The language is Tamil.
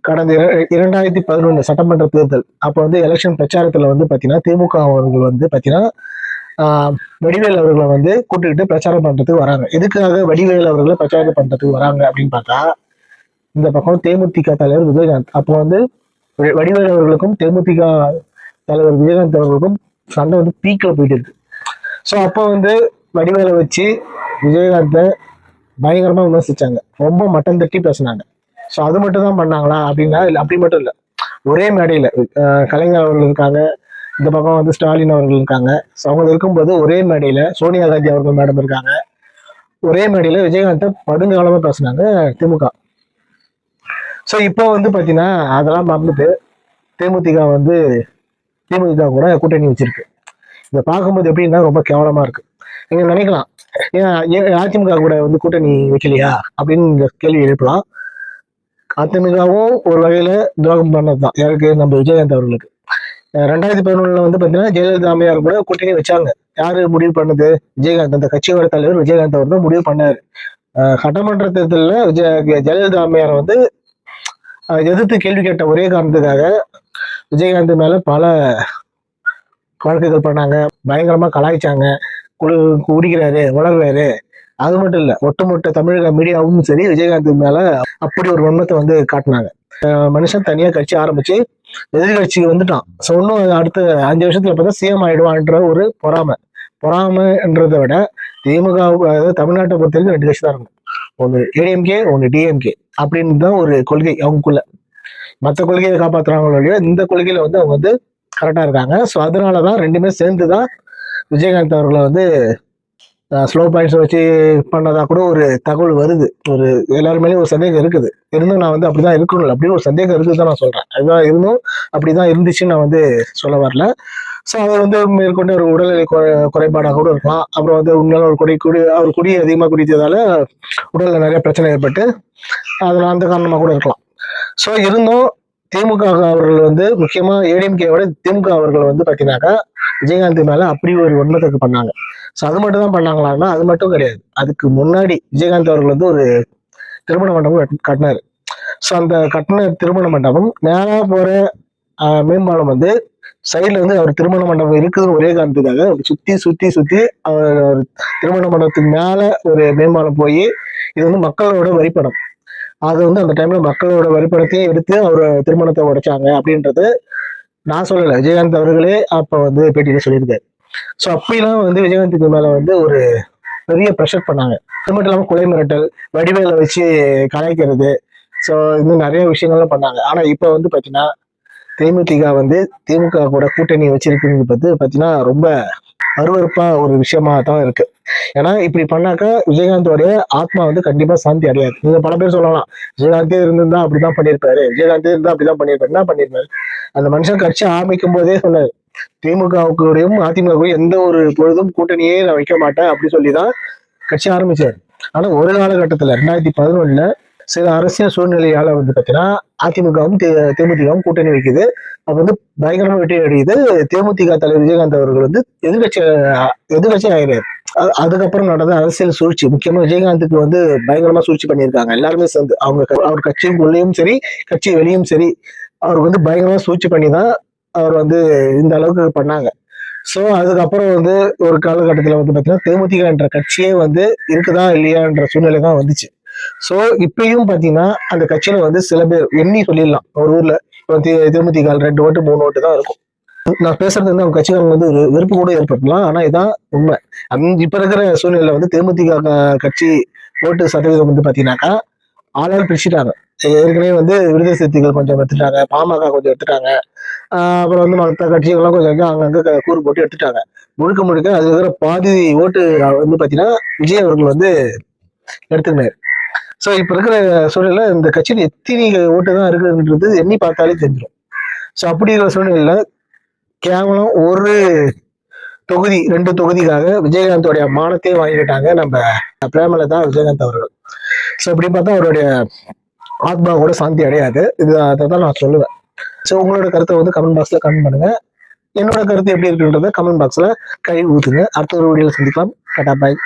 கடந்த 2011 சட்டமன்ற தேர்தல் அப்போ வந்து எலெக்ஷன் பிரச்சாரத்துல வந்து பாத்தீங்கன்னா திமுக அவர்கள் வந்து பாத்தீங்கன்னா வடிவேல் அவர்களை வந்து கூட்டுக்கிட்டு பிரச்சாரம் பண்றதுக்கு வராங்க. எதுக்காக வடிவேல் அவர்களை பிரச்சாரம் பண்றதுக்கு வராங்க அப்படின்னு பார்த்தா, இந்த பக்கம் தேமுதிக தலைவர் விஜயகாந்த் அப்போ வந்து வடிவேல் அவர்களுக்கும் தேமுதிக தலைவர் விஜயகாந்த் அவர்களுக்கும் சண்டை வந்து பீக்ல போயிட்டு இருக்கு. ஸோ அப்போ வந்து வடிவேலை வச்சு விஜயகாந்தை பயங்கரமா விமர்சிச்சாங்க, ரொம்ப மட்டம் தட்டி பேசினாங்க. ஸோ அது மட்டும் தான் பண்ணாங்களா அப்படின்னா இல்லை, அப்படி மட்டும் இல்லை. ஒரே மேடையில கலைஞர் அவர்கள் இருக்காங்க, இந்த பக்கம் வந்து ஸ்டாலின் அவர்கள் இருக்காங்க. ஸோ அவங்க இருக்கும்போது ஒரே மேடையில சோனியா காந்தி அவர்கள் மேடம் இருக்காங்க. ஒரே மேடையில விஜயகாந்தை படுங்காலமா பேசினாங்க திமுக. ஸோ இப்போ வந்து பாத்தீங்கன்னா அதெல்லாம் மறந்துட்டு தேமுதிக வந்து திமுக கூட கூட்டணி வச்சிருக்கு. இதை பார்க்கும்போது எப்படின்னா ரொம்ப கேவலமா இருக்கு. நீங்க நினைக்கலாம், ஏன் அதிமுக கூட வந்து கூட்டணி வைக்கலையா அப்படின்னு இந்த கேள்வி எழுப்பலாம். அதிமுகவும் ஒரு வகையில துரோகம் பண்ணதுதான் யாருக்கு, நம்ம விஜயகாந்த் அவர்களுக்கு. 2011 வந்து பாத்தீங்கன்னா ஜெயலலிதா அம்மையார் கூட கூட்டணி வச்சாங்க. யாரு முடிவு பண்ணது? விஜயகாந்த், அந்த கட்சியோட தலைவர் விஜயகாந்த் அவர் தான் முடிவு பண்ணாரு. சட்டமன்ற தேர்தலில் ஜெயலலிதா அம்மையார் வந்து எதிர்த்து கேள்வி கேட்ட ஒரே காரணத்துக்காக விஜயகாந்த் மேல பல வழக்குகள் பண்ணாங்க, பயங்கரமா கலாய்ச்சாங்க, குடிக்கிறாரு வளர்றாரு. அது மட்டும் இல்ல, ஒட்டுமொத்த தமிழக மீடியாவும் சரி விஜயகாந்த் மேல அப்படி ஒரு வன்மத்தை வந்து காட்டினாங்க. மனுஷன் தனியா கட்சி ஆரம்பிச்சு எதிர்கட்சிக்கு வந்துட்டான். ஸோ இன்னும் அடுத்த 5 வருஷத்துல பார்த்தா சிஎம் ஆயிடுவான்ற ஒரு பொறாமைன்றதை விட திமுக, அதாவது தமிழ்நாட்டை பொறுத்த வரைக்கும் 2 கட்சி தான் இருக்கும். ஒன்று ஏடிஎம்கே, ஒன்று டிஎம்கே அப்படின்னு தான் ஒரு கொள்கை அவங்களுக்குள்ள. மற்ற கொள்கையை காப்பாற்றுறாங்களோ இல்லையோ, இந்த கொள்கையில வந்து அவங்க வந்து கரெக்டா இருக்காங்க. ஸோ அதனாலதான் ரெண்டுமே சேர்ந்துதான் விஜயகாந்த் அவர்களை வந்து ஸ்லோ பாயிண்ட்ஸ் வச்சு பண்ணதா கூட ஒரு தகவல் வருது. ஒரு எல்லாருமே ஒரு சந்தேகம் இருக்குது. இருந்தும் நான் வந்து அப்படிதான் இருக்கணும் அப்படின்னு ஒரு சந்தேகம் இருக்குதுதான் நான் சொல்றேன். அதுதான் இருந்தும் அப்படிதான் இருந்துச்சுன்னு நான் வந்து சொல்ல வரல. ஸோ அதை வந்து மேற்கொண்டு ஒரு உடல்நிலை குறைபாடாக கூட இருக்கலாம். அப்புறம் வந்து உண்மையில ஒரு அவர் குடி அதிகமாக குடித்ததால உடல்ல நிறைய பிரச்சனை ஏற்பட்டு அதெல்லாம் அந்த காரணமா கூட இருக்கலாம். ஸோ இருந்தும் திமுக அவர்கள் வந்து முக்கியமா ஏடிஎம்கேவோட திமுக அவர்கள் வந்து பாத்தீங்கன்னாக்கா விஜயகாந்த் மேல அப்படி ஒரு வன்மத்துக்கு பண்ணாங்க. ஸோ அது மட்டும் தான் பண்ணாங்களான்னா அது மட்டும் கிடையாது. அதுக்கு முன்னாடி விஜயகாந்த் அவர்கள் வந்து ஒரு திருமண மண்டபம் கட்டினாரு. ஸோ அந்த கட்டின திருமண மண்டபம் நேரா போற மேம்பாலம் வந்து சைட்ல வந்து அவர் திருமண மண்டபம் இருக்குதுன்னு ஒரே காரணத்துக்காக சுத்தி சுத்தி சுத்தி அவர் திருமண மண்டபத்துக்கு மேல ஒரு மேம்பாலம் போய் இது வந்து மக்களோட வரிப்படம். அது வந்து அந்த டைம்ல மக்களோட வரிப்படத்தையே எடுத்து அவர் திருமணத்தை உடைச்சாங்க அப்படின்றது நான் சொல்லல, விஜயகாந்த் அவர்களே அப்ப வந்து பேட்டியில சொல்லியிருக்காரு. ஸோ அப்படிலாம் வந்து விஜயகாந்துக்கு மேல வந்து ஒரு பெரிய ப்ரெஷர் பண்ணாங்க. அது மட்டும் இல்லாமல் கொலை மிரட்டல், வடிவேலை வச்சு கலாய்க்கிறது, ஸோ இன்னும் நிறைய விஷயங்கள்லாம் பண்ணாங்க. ஆனா இப்ப வந்து பாத்தீங்கன்னா தேமுதிக வந்து திமுக கூட கூட்டணி வச்சிருக்குன்னு பாத்தீங்கன்னா ரொம்ப அருவறுப்பா ஒரு விஷயமா தான் இருக்கு. ஏன்னா இப்படி பண்ணாக்கா விஜயகாந்தோடைய ஆத்மா வந்து கண்டிப்பா சாந்தி அடையாது. நீங்க பல பேர் சொல்லலாம், விஜயகாந்தே இருந்திருந்தா அப்படிதான் பண்ணியிருப்பாரு, விஜயகாந்தே இருந்தா அப்படிதான் பண்ணியிருப்பாரு. என்ன பண்ணிருப்பாரு? அந்த மனுஷன் கட்சி ஆரம்பிக்கும் போதே சொன்னாரு, திமுகவுடையும் அதிமுகவுக்கும் எந்த ஒரு பொழுதும் கூட்டணியே நான் வைக்க மாட்டேன் அப்படி சொல்லிதான் கட்சி ஆரம்பிச்சாரு. ஆனா ஒரு காலகட்டத்துல 2011 சில அரசியல் சூழ்நிலையால வந்து பாத்தீங்கன்னா அதிமுகவும் தேமுதிகவும் கூட்டணி வைக்குது. அப்ப வந்து பயங்கரமா வெற்றி அடையுது. தேமுதிக தலைவர் விஜயகாந்த் அவர்கள் வந்து எதிர்கட்சி ஆயிடுறாரு. அதுக்கப்புறம் நடந்த அரசியல் சூழ்ச்சி, முக்கியமா விஜயகாந்துக்கு வந்து பயங்கரமா சூழ்ச்சி பண்ணியிருக்காங்க எல்லாருமே சேர்ந்து. அவர் கட்சிக்குள்ளேயும் சரி கட்சி வெளியும் சரி அவருக்கு வந்து பயங்கரமா சூழ்ச்சி பண்ணிதான் அவர் வந்து இந்த அளவுக்கு பண்ணாங்க. ஸோ அதுக்கப்புறம் வந்து ஒரு காலகட்டத்துல வந்து பாத்தீங்கன்னா தேமுதிக என்ற கட்சியே வந்து இருக்குதா இல்லையான்ற சூழ்நிலை தான் வந்துச்சு. ஸோ இப்பயும் பாத்தீங்கன்னா அந்த கட்சியில வந்து சில பேர் எண்ணி சொல்லிடலாம், ஒரு ஊர்ல தேமுதிக 2 ஓட்டு 3 ஓட்டு தான் இருக்கும். நான் பேசுறது வந்து அவங்க கட்சிக்காரங்க வந்து ஒரு வெறுப்பு கூட ஏற்படலாம். ஆனா இதான் உண்மை. இப்ப இருக்கிற சூழ்நிலை வந்து தேமுதிக கட்சி ஓட்டு சதவீதம் வந்து பாத்தீங்கன்னாக்கா ஆளால் பிரிச்சுட்டாங்க. ஏற்கனவே வந்து விடுதலை சிறுத்தைகள் கொஞ்சம் எடுத்துட்டாங்க, பாமக கொஞ்சம் எடுத்துட்டாங்க, அப்புறம் வந்து மற்ற கட்சிகள்லாம் கொஞ்சம் அங்கங்க கூறு போட்டு எடுத்துட்டாங்க. முழுக்க முழுக்க அது இருக்கிற பாதி ஓட்டு வந்து பாத்தீங்கன்னா விஜய் அவர்கள் வந்து எடுத்துக்கினாரு. ஸோ இப்ப இருக்கிற சூழ்நிலை இந்த கட்சியில எத்தனை ஓட்டு தான் இருக்குன்றது எண்ணி பார்த்தாலே தெரிஞ்சிடும். ஸோ அப்படி இருக்கிற சூழ்நிலையில கேவலம் ஒரு தொகுதி 2 தொகுதிக்காக விஜயகாந்தோடைய மானத்தையே வாங்கிட்டாங்க நம்ம பிரேமலதா விஜயகாந்த் அவர்கள். ஸோ இப்படி பார்த்தா அவருடைய ஆத்மா கூட சாந்தி அடையாது. அதை தான் நான் சொல்லுவேன். ஸோ உங்களோட கருத்தை வந்து கமெண்ட் பாக்ஸ்ல கமெண்ட் பண்ணுங்க. என்னோட கருத்து எப்படி இருக்குன்றத கமெண்ட் பாக்ஸ்ல கை ஊத்துங்க. அடுத்த ஒரு வீடியோல சந்திக்கலாம். டாடா பாய்.